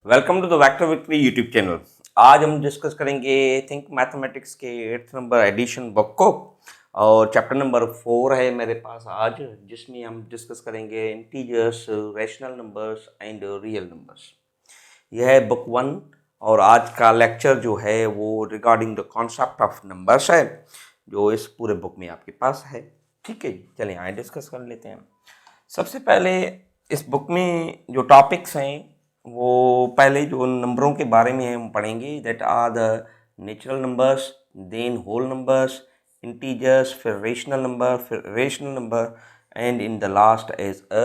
Welcome to the vector victory YouTube channel. आज हम discuss करेंगे थिंक मैथमेटिक्स के 8th नंबर एडिशन बुक को और चैप्टर नंबर 4 है मेरे पास आज, जिसमें हम डिस्कस करेंगे integers, rational numbers and real numbers. यह है बुक 1 और आज का लेक्चर जो है वो regarding the concept of numbers है, जो इस पूरे बुक में आपके पास है। ठीक है, चलिए आए डिस्कस कर लेते हैं। सबसे पहले इस बुक में जो टॉपिक्स हैं वो पहले जो नंबरों के बारे में हम पढ़ेंगे, that are the natural numbers, then whole numbers, integers, फिर rational number and in the last as a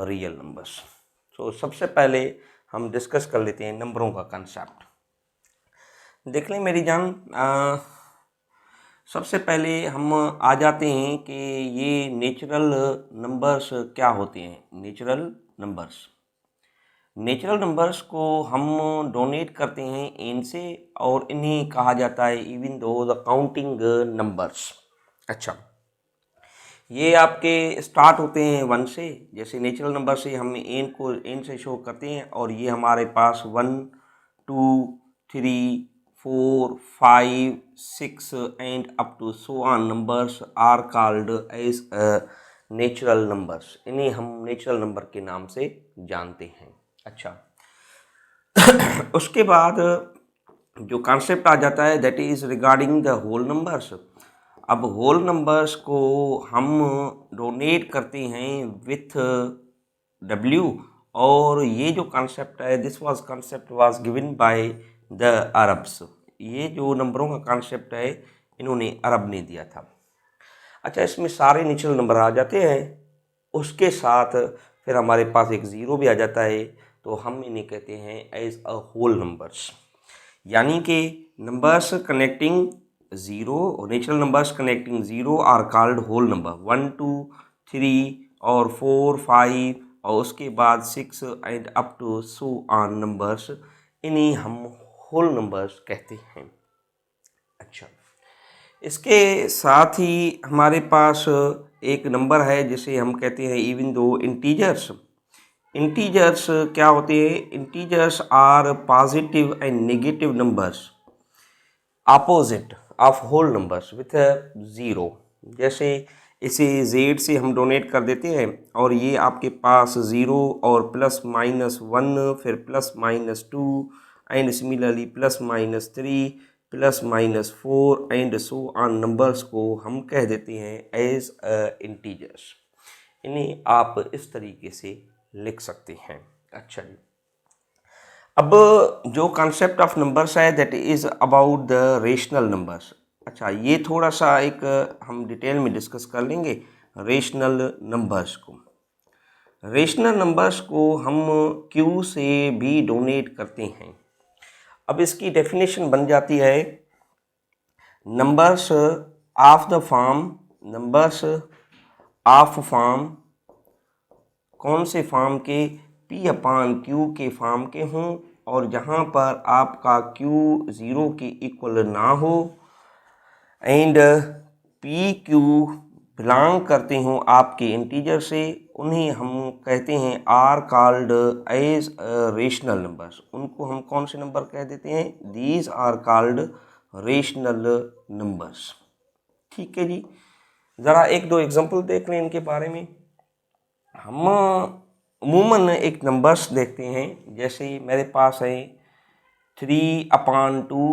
real numbers. तो सबसे पहले हम डिस्कस कर लेते हैं नंबरों का कंसेप्ट। देख लें मेरी जान, सबसे पहले हम आ जाते हैं कि ये नेचुरल नंबर्स क्या होते हैं। नेचुरल नंबर्स को हम डोनेट करते हैं एन से, और इन्हें कहा जाता है even though the counting numbers. अच्छा, ये आपके स्टार्ट होते हैं 1 से। जैसे नेचुरल नंबर से हम एन से शो करते हैं, और ये हमारे पास 1 2 3 4 5 6 and up to so on numbers are called as natural numbers. इन्हें हम नेचुरल नंबर के नाम से जानते हैं। अच्छा, उसके बाद जो कॉन्सेप्ट आ जाता है that is regarding the whole numbers. अब होल नंबर्स को हम डोनेट करते हैं विथ W, और ये जो कॉन्सेप्ट है this concept was given by the Arabs. ये जो नंबरों का कॉन्सेप्ट है इन्होंने अरब ने दिया था। अच्छा, इसमें सारे नेचुरल नंबर आ जाते हैं, उसके साथ फिर हमारे पास एक ज़ीरो भी आ जाता है, तो हम इन्हें कहते हैं एज अ होल नंबर्स। यानी कि numbers connecting zero, natural numbers connecting zero are called whole number. 1 2 3 और 4 5 और उसके बाद 6 and up to so on numbers, इन्हें हम होल नंबर्स कहते हैं। अच्छा, इसके साथ ही हमारे पास एक नंबर है जिसे हम कहते हैं इवन दो इंटीजर्स। इंटीजर्स क्या होते हैं? Integers are positive and negative numbers opposite of whole numbers with zero. जैसे इसे जेड से हम डोनेट कर देते हैं, और ये आपके पास ज़ीरो और प्लस माइनस 1, फिर plus minus 2 and similarly plus minus 3 plus minus 4 and so on numbers को हम कह देते हैं एज इंटीजर्स। इन्हें आप इस तरीके से लिख सकते हैं। अच्छा जी, अब जो कॉन्सेप्ट ऑफ नंबर्स है that is about the rational numbers. अच्छा, ये थोड़ा सा एक हम डिटेल में डिस्कस कर लेंगे रेशनल नंबर्स को। रेशनल नंबर्स को हम क्यू से भी डोनेट करते हैं। अब इसकी डेफिनेशन बन जाती है नंबर्स ऑफ द फॉर्म कौन से फॉर्म के? P अपान Q के फॉर्म के हों, और जहाँ पर आपका Q ज़ीरो के इक्वल ना हो एंड PQ बिलोंग करते हों आपके इंटीजर से, उन्हें हम कहते हैं are called as rational numbers. उनको हम कौन से नंबर कह देते हैं? These are called rational numbers. ठीक है जी, ज़रा एक दो एग्जांपल देख लें इनके बारे में। हम अमूमन एक नंबर्स देखते हैं, जैसे मेरे पास है 3 अपान 2,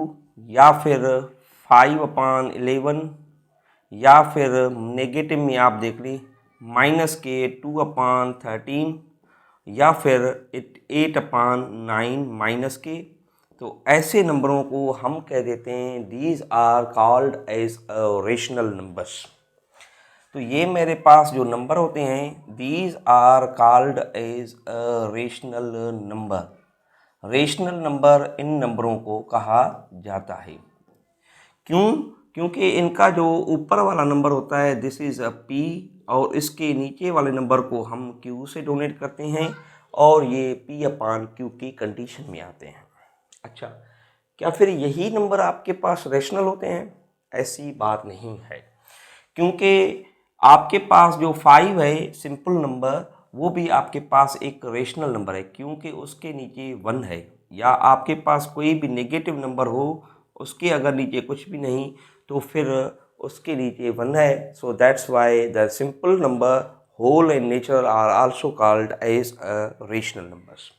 या फिर 5 अपान 11, या फिर नेगेटिव में आप देख ली माइनस के 2 अपान 13, या फिर 8 अपान 9 माइनस के। तो ऐसे नंबरों को हम कह देते हैं these are called as rational numbers. तो ये मेरे पास जो नंबर होते हैं these are called as rational number. Rational number इन नंबरों को कहा जाता है। क्यों? क्योंकि इनका जो ऊपर वाला नंबर होता है दिस इज़ अ P, और इसके नीचे वाले नंबर को हम Q से डोनेट करते हैं, और ये P अपान Q की कंडीशन में आते हैं। अच्छा, क्या फिर यही नंबर आपके पास रेशनल होते हैं? ऐसी बात नहीं है, क्योंकि आपके पास जो 5 है सिंपल नंबर, वो भी आपके पास एक रेशनल नंबर है, क्योंकि उसके नीचे 1 है, या आपके पास कोई भी नेगेटिव नंबर हो उसके अगर नीचे कुछ भी नहीं तो फिर उसके नीचे 1 है. So that's why the simple number whole and natural are also called as rational numbers.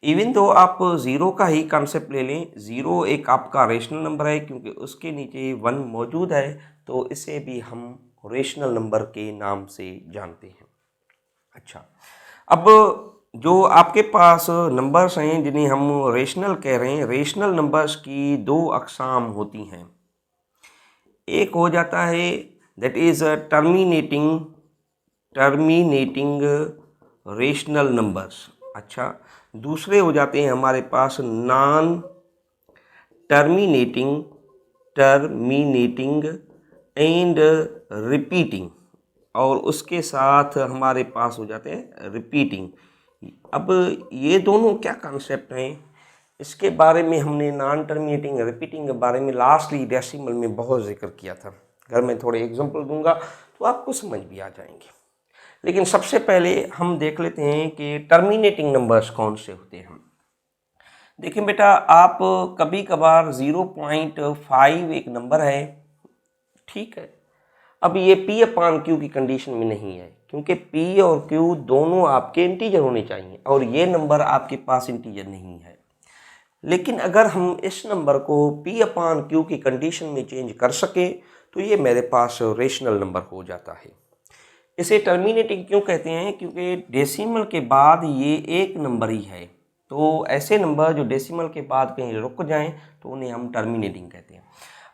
Even तो आप ज़ीरो का ही कॉन्सेप्ट ले लें, ज़ीरो एक आपका रेशनल नंबर है क्योंकि उसके नीचे 1 मौजूद है, तो इसे भी हम रेशनल नंबर के नाम से जानते हैं. अच्छा, अब जो आपके पास नंबर्स हैं जिन्हें हम रेशनल कह रहे हैं, रेशनल नंबर्स की 2 अक़साम होती हैं. एक हो जाता है that is terminating rational numbers. अच्छा, दूसरे हो जाते हैं हमारे पास नॉन टर्मिनेटिंग एंड रिपीटिंग, और उसके साथ हमारे पास हो जाते हैं रिपीटिंग. अब ये दोनों क्या कॉन्सेप्ट हैं, इसके बारे में हमने नॉन टर्मिनेटिंग रिपीटिंग के बारे में लास्टली डेसिमल में बहुत जिक्र किया था. अगर मैं थोड़े एग्जांपल दूंगा तो आपको समझ भी आ जाएंगे. लेकिन सबसे पहले हम देख लेते हैं कि टर्मिनेटिंग नंबर्स कौन से होते हैं. देखिए बेटा, आप कभी कभार 0.5 एक नंबर है, ठीक है. अब ये P/Q की कंडीशन में नहीं है, क्योंकि P और Q दोनों आपके इंटीजर होने चाहिए और ये नंबर आपके पास इंटीजर नहीं है. लेकिन अगर हम इस नंबर को P/Q की कंडीशन में चेंज कर सके तो ये मेरे पास रेशनल नंबर हो जाता है. इसे टर्मिनेटिंग क्यों कहते हैं, क्योंकि डेसिमल के बाद ये एक नंबर ही है, तो ऐसे नंबर जो डेसिमल के बाद कहीं रुक जाएं तो उन्हें हम टर्मिनेटिंग कहते हैं.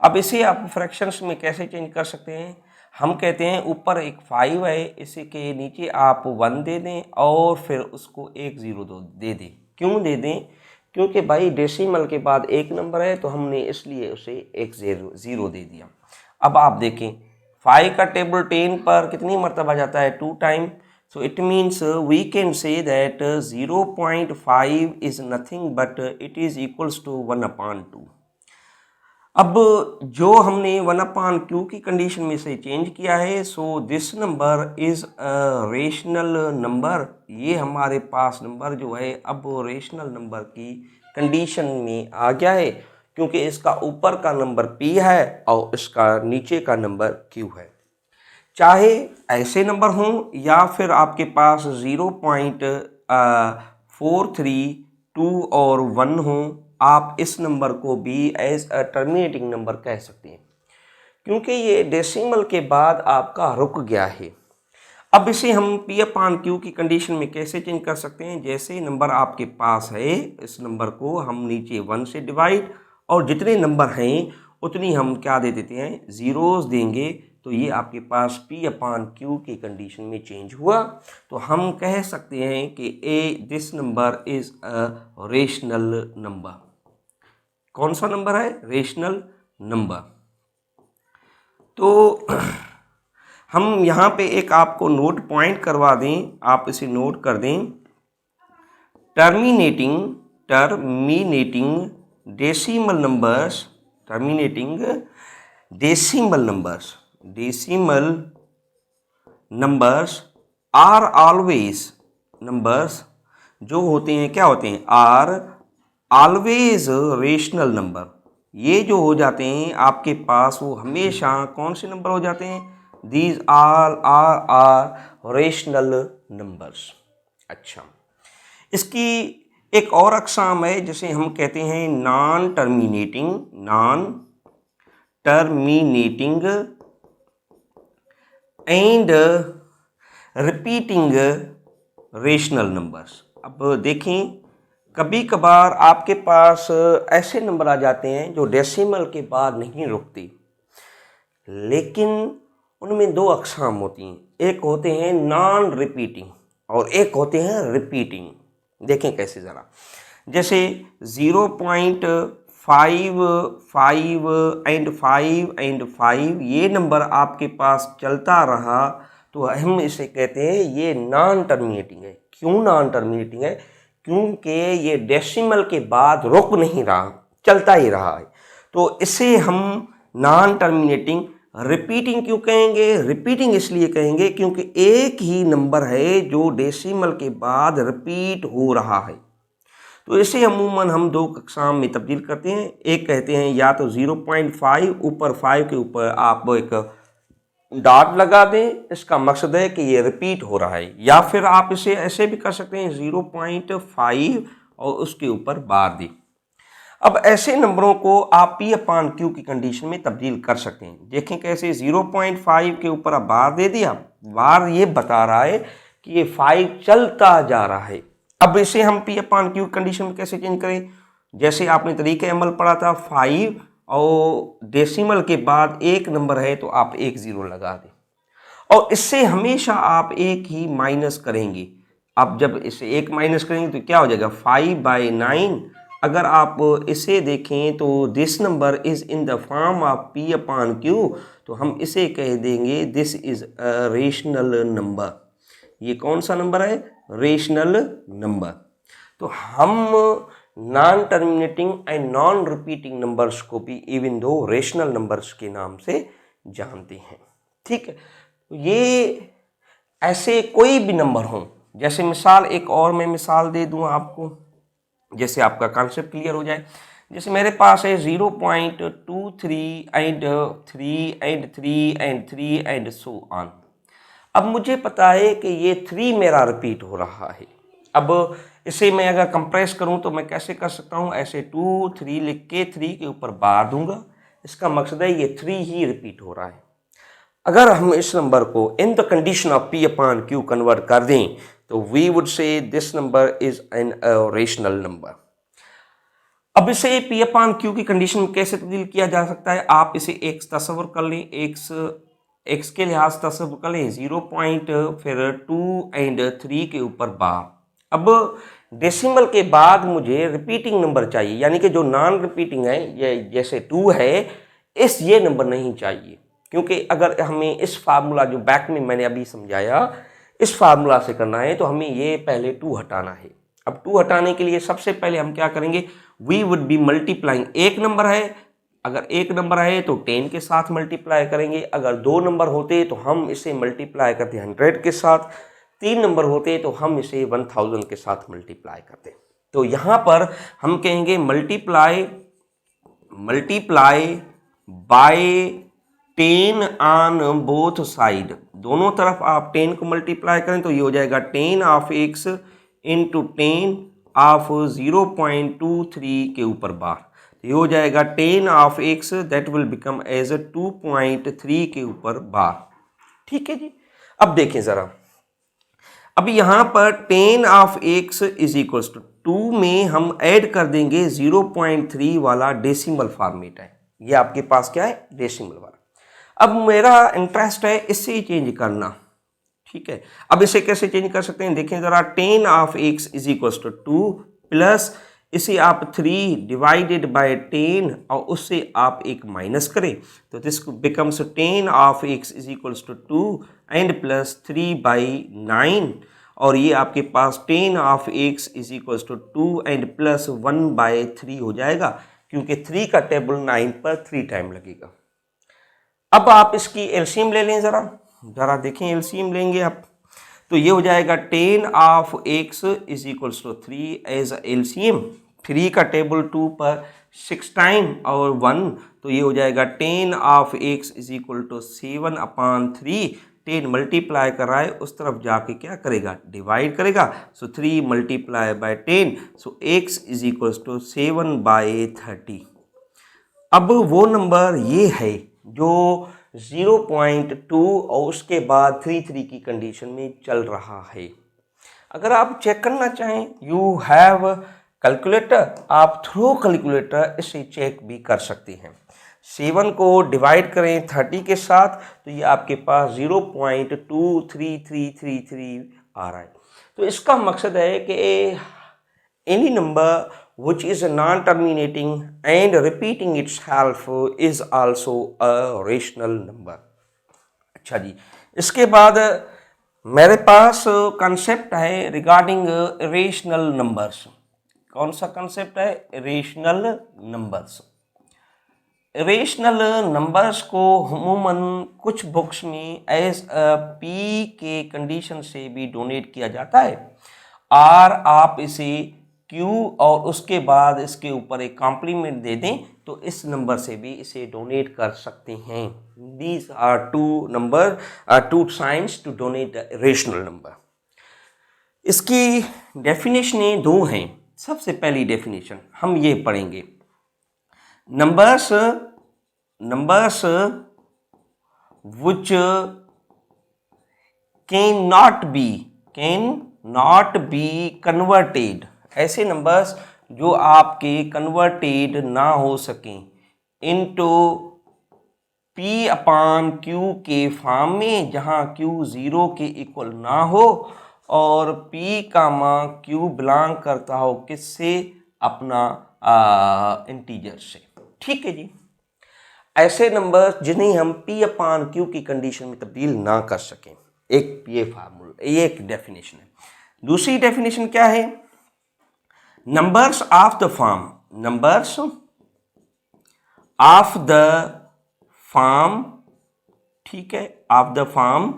अब इसे आप फ्रैक्शंस में कैसे चेंज कर सकते हैं, हम कहते हैं ऊपर एक 5 है, इसी के नीचे आप 1 दे दें और फिर उसको एक 0 दे दें. क्यों दे दें, क्योंकि भाई डेसिमल के बाद एक नंबर है तो हमने इसलिए उसे एक 0 दे दिया. अब आप देखें 5 का टेबल 10 पर कितनी मरतबा जाता है, 2 time. So it means we can say that 0.5 is nothing but it is equals to 1/2. अब जो हमने 1/Q की कंडीशन में से चेंज किया है, so this number is a rational number. ये हमारे पास नंबर जो है अब रेशनल नंबर की कंडीशन में आ गया है, क्योंकि इसका ऊपर का नंबर P है और इसका नीचे का नंबर Q है. चाहे ऐसे नंबर हों या फिर आपके पास 0.43, 2 और 1 हों, आप इस नंबर को भी एज अ टर्मिनेटिंग नंबर कह सकते हैं, क्योंकि ये डेसिमल के बाद आपका रुक गया है. अब इसे हम P/Q की कंडीशन में कैसे चेंज कर सकते हैं, जैसे नंबर आपके पास है इस नंबर को हम नीचे 1 से डिवाइड और जितने नंबर हैं उतनी हम क्या दे देते हैं, ज़ीरोज़ देंगे, तो ये आपके पास P/Q की कंडीशन में चेंज हुआ. तो हम कह सकते हैं कि this number is a rational number. कौन सा नंबर है, रेशनल नंबर. तो हम यहाँ पे एक आपको नोट पॉइंट करवा दें, आप इसे नोट कर दें. Terminating decimal numbers are always, numbers जो होते हैं क्या होते हैं, आर ऑलवेज रेशनल नंबर. ये जो हो जाते हैं आपके पास वो हमेशा कौन से नंबर हो जाते हैं, दीज आर रेशनल नंबर्स. अच्छा, इसकी एक और अक़साम है जिसे हम कहते हैं non terminating and repeating rational numbers. अब देखें, कभी कभार आपके पास ऐसे नंबर आ जाते हैं जो डेसिमल के बाद नहीं रुकती, लेकिन उनमें 2 अक़साम होती हैं. एक होते हैं नॉन रिपीटिंग और एक होते हैं रिपीटिंग. देखें कैसे ज़रा, जैसे 0.55 एंड 5 ये नंबर आपके पास चलता रहा तो हम इसे कहते हैं ये नॉन टर्मिनेटिंग है. क्यों नॉन टर्मिनेटिंग है, क्योंकि ये डेसिमल के बाद रुक नहीं रहा, चलता ही रहा है, तो इसे हम नॉन टर्मिनेटिंग रिपीटिंग क्यों कहेंगे? रिपीटिंग इसलिए कहेंगे क्योंकि एक ही नंबर है जो डेसिमल के बाद रिपीट हो रहा है। तो इसे अमूमन हम दो अक़साम में तब्दील करते हैं। एक कहते हैं या तो 0.5 ऊपर 5 के ऊपर आप एक डॉट लगा दें, इसका मकसद है कि ये रिपीट हो रहा है, या फिर आप इसे ऐसे भी कर सकते हैं 0.5 और उसके ऊपर बार दें। अब ऐसे नंबरों को आप P अपान Q की कंडीशन में तब्दील कर सकते हैं। देखें कैसे, 0.5 के ऊपर आप बार दे दिया, बार ये बता रहा है कि ये 5 चलता जा रहा है। अब इसे हम P अपान Q कंडीशन में कैसे चेंज करें? जैसे आपने तरीके अमल पढ़ा था, 5 और डेसिमल के बाद एक नंबर है तो आप एक ज़ीरो लगा दें, और इससे हमेशा आप एक ही माइनस करेंगे। अब जब इसे एक माइनस करेंगे तो क्या हो जाएगा, 5/9। अगर आप इसे देखें तो this number is in the form of P upon Q, तो हम इसे कह देंगे this is a rational number. ये कौन सा नंबर है? Rational number. तो हम non terminating and non repeating numbers को भी इवन दो रेशनल नंबर्स के नाम से जानते हैं। ठीक है, ये ऐसे कोई भी नंबर हो, जैसे मिसाल एक और मैं मिसाल दे दूं आपको, जैसे आपका कॉन्सेप्ट क्लियर हो जाए। जैसे मेरे पास है 0.23 and 3 and 3 and 3 and so on. अब मुझे पता है कि ये 3 मेरा रिपीट हो रहा है। अब इसे मैं अगर कंप्रेस करूं तो मैं कैसे कर सकता हूं, ऐसे 2 3 लिख के 3 के ऊपर बार दूंगा, इसका मकसद है ये 3 ही रिपीट हो रहा है। अगर हम इस नंबर को in the condition of P upon Q convert कर दें तो we would say this number is an rational number. अब इसे P अपान Q की कंडीशन में कैसे तब्दील किया जा सकता है? आप इसे x तस्वर कर लें, x के लिहाज से तस्वर कर लें, 0.2 एंड 3 के ऊपर बार। अब डेसिमल के बाद मुझे रिपीटिंग नंबर चाहिए, यानी कि जो नॉन रिपीटिंग है, ये जैसे 2 है, ये नंबर नहीं चाहिए, क्योंकि अगर हमें इस फार्मूला जो बैक में मैंने अभी समझाया, इस फार्मूला से करना है तो हमें ये पहले 2 हटाना है। अब 2 हटाने के लिए सबसे पहले हम क्या करेंगे, वी वुड बी मल्टीप्लाइंग। एक नंबर है, अगर एक नंबर है तो 10 के साथ मल्टीप्लाई करेंगे, अगर 2 नंबर होते तो हम इसे मल्टीप्लाई करते 100 के साथ, 3 नंबर होते तो हम इसे 1000 के साथ मल्टीप्लाई करते। तो यहाँ पर हम कहेंगे multiply by 10 on both side. दोनों तरफ आप 10 को मल्टीप्लाई करें तो ये हो जाएगा 10 ऑफ x इंटू 10 ऑफ 0.23 के ऊपर बार। ये हो जाएगा 10 of x that will become as 2.3 के ऊपर बार। ठीक है जी। अब देखें ज़रा, अब यहाँ पर 10 of x is equals to 2 में हम ऐड कर देंगे 0.3 वाला डेसिमल फॉर्मेट है। ये आपके पास क्या है, डेसिमल वाला। अब मेरा इंटरेस्ट है इससे चेंज करना। ठीक है, अब इसे कैसे चेंज कर सकते हैं, देखें ज़रा, 10 of x is equals to 2 plus इसे आप 3 डिवाइडेड बाय 10 और उससे आप एक माइनस करें तो this becomes 10 of x is equals to 2 and plus 3/9, और ये आपके पास 10 of x is equals to 2 and plus 1/3 हो जाएगा, क्योंकि 3 का टेबल 9 पर 3 टाइम लगेगा। अब आप इसकी एलसीएम ले लें, ज़रा देखें, एलसीएम लेंगे आप तो ये हो जाएगा 10 of x is equals to 3 as LCM. 3 का टेबल 2 पर 6 टाइम और 1, तो ये हो जाएगा 10 of x is equal to 7/3। 10 multiply कर रहा है, उस तरफ जाके क्या करेगा, डिवाइड करेगा। So 3 multiply by 10, so x is equals to 7/30। अब वो नंबर ये है जो 0.2 और उसके बाद 3 की कंडीशन में चल रहा है। अगर आप चेक करना चाहें, यू हैव कैलकुलेटर, आप थ्रू कैलकुलेटर इसे चेक भी कर सकते हैं। 7 को डिवाइड करें 30 के साथ तो ये आपके पास 0.23333 आ रहा है। तो इसका मकसद है कि any number which is non-terminating and repeating itself is also a rational number। अच्छा जी, इसके बाद मेरे पास कंसेप्ट है रिगार्डिंग रेशनल नंबर्स। कौन सा कंसेप्ट है, रेशनल नंबर्स। रेशनल नंबर्स को अमूमन कुछ बुक्स में एज पी के कंडीशन से भी डोनेट किया जाता है, और आप इसे क्यू और उसके बाद इसके ऊपर एक कॉम्प्लीमेंट दे दें तो इस नंबर से भी इसे डोनेट कर सकते हैं। These are two science to denote rational number. इसकी डेफिनेशनें दो हैं। सबसे पहली डेफिनेशन हम ये पढ़ेंगे, numbers which cannot be converted, ऐसे नंबर्स जो आपके कन्वर्टेड ना हो सकें इनटू p अपॉन q के फॉर्म में, जहां q 0 के इक्वल ना हो और p कामा q बिलोंग करता हो किससे, अपना इंटीजर से। ठीक है जी, ऐसे नंबर जिन्हें हम p अपान q की कंडीशन में तब्दील ना कर सकें। एक ये फार्मूला, ये एक डेफिनेशन है। दूसरी डेफिनेशन क्या है, नंबर्स ऑफ द फॉर्म, ठीक है, ऑफ द फॉर्म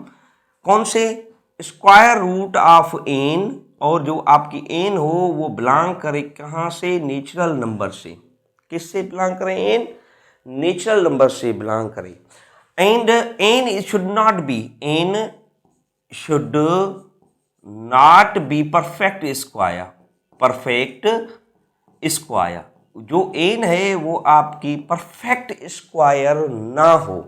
कौन से, स्क्वायर रूट ऑफ n, और जो आपकी n हो वो बिलोंग करे कहाँ से, नेचुरल नंबर से। किससे बिलोंग करें, n नेचुरल नंबर से बिलोंग करें। And n should not be perfect square, जो n है वो आपकी परफेक्ट स्क्वायर ना हो।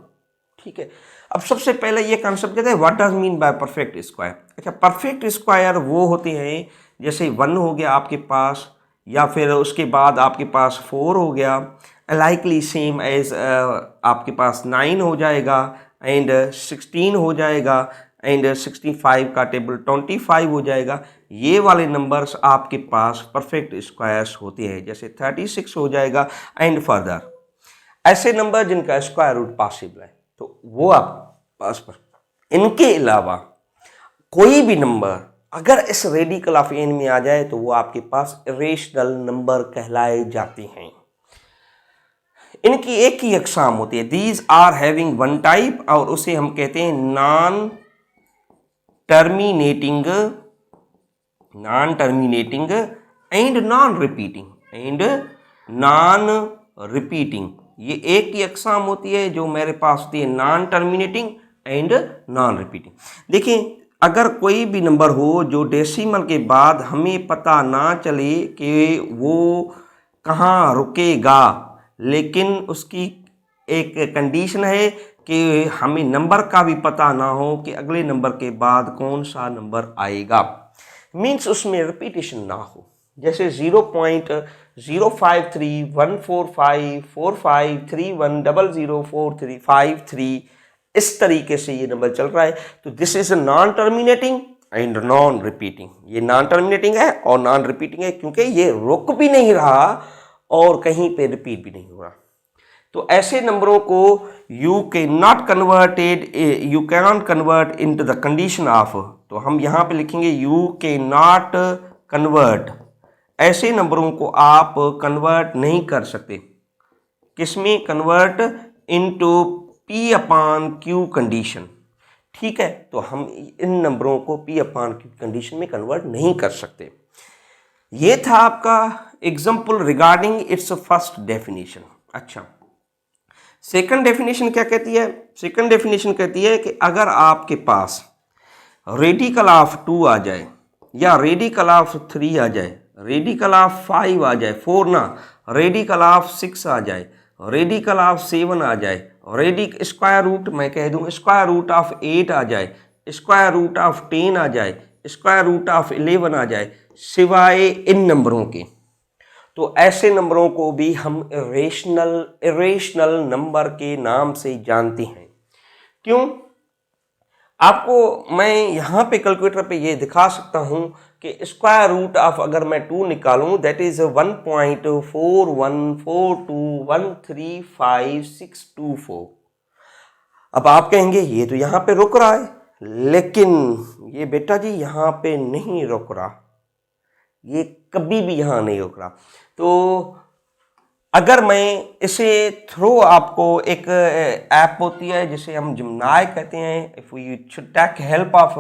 ठीक है, अब सबसे पहले ये कॉन्सेप्ट कहते हैं what does mean by perfect square. अच्छा, परफेक्ट स्क्वायर वो होते हैं जैसे 1 हो गया आपके पास, या फिर उसके बाद आपके पास 4 हो गया, लाइकली सेम एज आपके पास 9 हो जाएगा, एंड 16 हो जाएगा, एंड 65 का टेबल 25 हो जाएगा। ये वाले नंबर्स आपके पास परफेक्ट स्क्वायर्स होते हैं, जैसे 36 हो जाएगा एंड फर्दर। ऐसे नंबर जिनका स्क्वायर रूट पॉसिबल है तो वो आप पास पर। इनके अलावा कोई भी नंबर अगर इस रेडिकल ऑफ n में आ जाए तो वो आपके पास इरेशनल नंबर कहलाए जाते हैं। इनकी एक ही अक़साम होती है, these are having one type, और उसे हम कहते हैं non terminating and non repeating. ये एक ही अक़साम होती है जो मेरे पास होती है, non terminating and non repeating. देखिए, अगर कोई भी नंबर हो जो डेसिमल के बाद हमें पता ना चले कि वो कहाँ रुकेगा, लेकिन उसकी एक कंडीशन है कि हमें नंबर का भी पता ना हो कि अगले नंबर के बाद कौन सा नंबर आएगा, मीन्स उसमें रिपीटेशन ना हो। जैसे 0.0531454531004353, इस तरीके से ये नंबर चल रहा है, तो this is non terminating and non repeating. ये नॉन टर्मिनेटिंग है और नॉन रिपीटिंग है क्योंकि ये रुक भी नहीं रहा और कहीं पे रिपीट भी नहीं हो रहा। तो ऐसे नंबरों को you can convert into the condition of, तो हम यहाँ पे लिखेंगे यू कैन नॉट कन्वर्ट, ऐसे नंबरों को आप कन्वर्ट नहीं कर सकते। किसमें convert, into p upon q condition. ठीक है, तो हम इन नंबरों को p अपान q कंडीशन में कन्वर्ट नहीं कर सकते। ये था आपका example regarding it's first definition. अच्छा, सेकंड डेफिनेशन क्या कहती है, सेकंड डेफिनेशन कहती है कि अगर आपके पास रेडिकल ऑफ 2 आ जाए, या रेडिकल ऑफ 3 आ जाए, रेडिकल ऑफ 5 आ जाए, 4 ना, रेडिकल ऑफ 6 आ जाए, रेडिकल ऑफ 7 आ जाए, स्क्वायर रूट मैं कह दूं स्क्वायर रूट ऑफ 8 आ जाए, स्क्वायर रूट ऑफ 10 आ जाए, स्क्वायर रूट ऑफ 11 आ जाए, सिवाय इन नंबरों के, तो ऐसे नंबरों को भी हम इरेशनल नंबर के नाम से जानते हैं। क्यों? आपको मैं यहाँ पे कैलकुलेटर पे ये दिखा सकता हूँ कि स्क्वायर रूट ऑफ अगर मैं 2 निकालूं, दैट इज 1.4142135624। अब आप कहेंगे ये तो यहाँ पे रुक रहा है, लेकिन ये बेटा जी यहाँ पे नहीं रुक रहा, ये कभी भी यहाँ नहीं रुक रहा। तो अगर मैं इसे थ्रू आपको एक ऐप होती है जिसे हम जिम्नाई कहते हैं, if we should take help of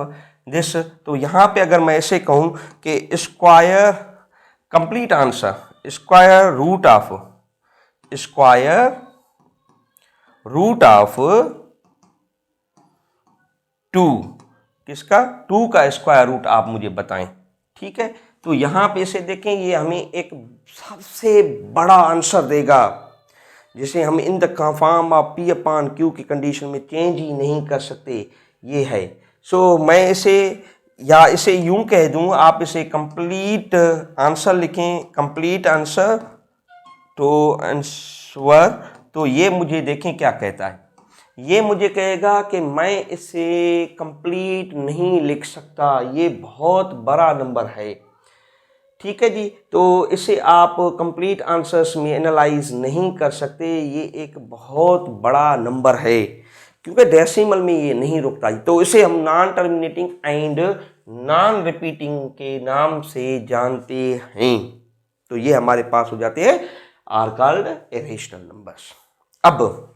this, तो यहाँ पे अगर मैं ऐसे कहूँ कि square complete answer square root of 2, किसका 2 का स्क्वायर रूट आप मुझे बताएं। ठीक है, तो यहाँ पे इसे देखें, ये हमें एक सबसे बड़ा आंसर देगा जिसे हम in the form of P upon Q की कंडीशन में चेंज ही नहीं कर सकते, ये है। सो मैं इसे यूं कह दूं, आप इसे कंप्लीट आंसर लिखें, कंप्लीट आंसर टू आंसर। तो ये मुझे देखें क्या कहता है, ये मुझे कहेगा कि मैं इसे कंप्लीट नहीं लिख सकता, ये बहुत बड़ा नंबर है। ठीक है जी, तो इसे आप कंप्लीट आंसर्स में एनालाइज नहीं कर सकते, ये एक बहुत बड़ा नंबर है क्योंकि डेसिमल में ये नहीं रुकता। तो इसे हम non terminating and non repeating के नाम से जानते हैं। तो ये हमारे पास हो जाते हैं आर कॉल्ड इरेशनल नंबर्स। अब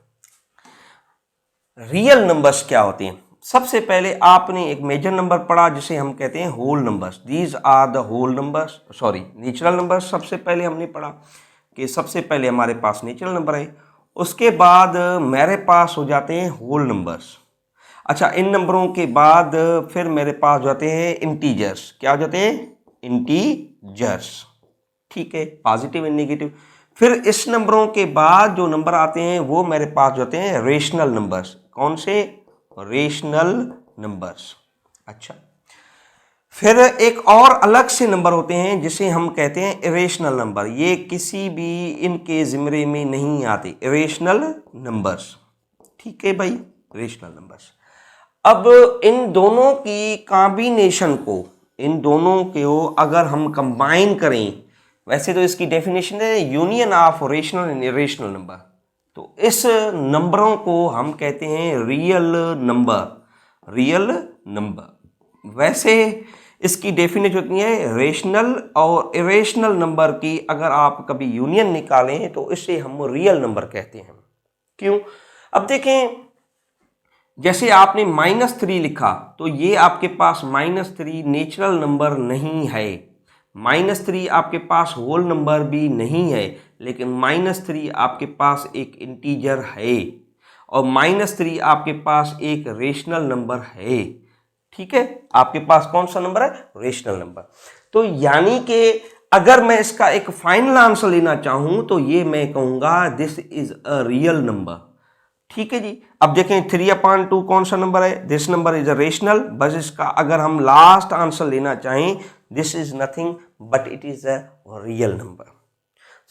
रियल नंबर्स क्या होते हैं? सबसे पहले आपने एक मेजर नंबर पढ़ा जिसे हम कहते हैं whole numbers, these are the whole numbers, sorry natural numbers. सबसे पहले हमने पढ़ा कि सबसे पहले हमारे पास नेचुरल नंबर है, उसके बाद मेरे पास हो जाते हैं होल नंबर्स। अच्छा, इन नंबरों के बाद फिर मेरे पास हो जाते हैं इंटीजर्स। क्या हो जाते हैं? इंटीजर्स। ठीक है, पॉजिटिव एंड नेगेटिव। फिर इस नंबरों के बाद जो नंबर आते हैं वो मेरे पास जाते हैं रेशनल नंबर्स। कौन से? Rational numbers. अच्छा, फिर एक और अलग से नंबर होते हैं जिसे हम कहते हैं इरेशनल नंबर। ये किसी भी इनके जिम्मे में नहीं आते, इरेशनल नंबर्स। ठीक है भाई, रेशनल नंबर्स। अब इन दोनों की कॉम्बिनेशन को, इन दोनों को अगर हम कंबाइन करें, वैसे तो इसकी डेफिनेशन है union of rational and irrational number, तो इस नंबरों को हम कहते हैं रियल नंबर। रियल नंबर, वैसे इसकी डेफिनेशन होती है रेशनल और इरेशनल नंबर की अगर आप कभी यूनियन निकालें तो इसे हम रियल नंबर कहते हैं। क्यों? अब देखें, जैसे आपने -3 लिखा तो ये आपके पास -3 नेचुरल नंबर नहीं है, -3 आपके पास होल नंबर भी नहीं है, लेकिन -3 आपके पास एक इंटीजर है और -3 आपके पास एक रेशनल नंबर है। ठीक है, आपके पास कौन सा नंबर है? Rational number. तो यानी कि अगर मैं इसका एक फाइनल आंसर लेना चाहूं तो ये मैं कहूंगा this is a real number. ठीक है जी, अब देखें 3/2 कौन सा नंबर है? This number is a rational. बस इसका अगर हम लास्ट आंसर लेना चाहें, this is nothing but it is a real number.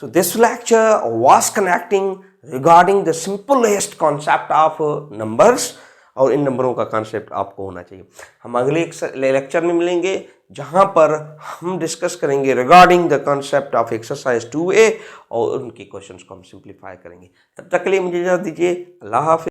So this lecture was connecting regarding the simplest concept of numbers, और इन नंबरों का कॉन्सेप्ट आपको होना चाहिए। हम अगले लेक्चर में मिलेंगे जहां पर हम डिस्कस करेंगे regarding the concept of exercise 2A और उनके क्वेश्चंस को हम सिंप्लीफाई करेंगे। तब तक के लिए मुझे इजाजत दीजिए। अल्लाह हाफिज़।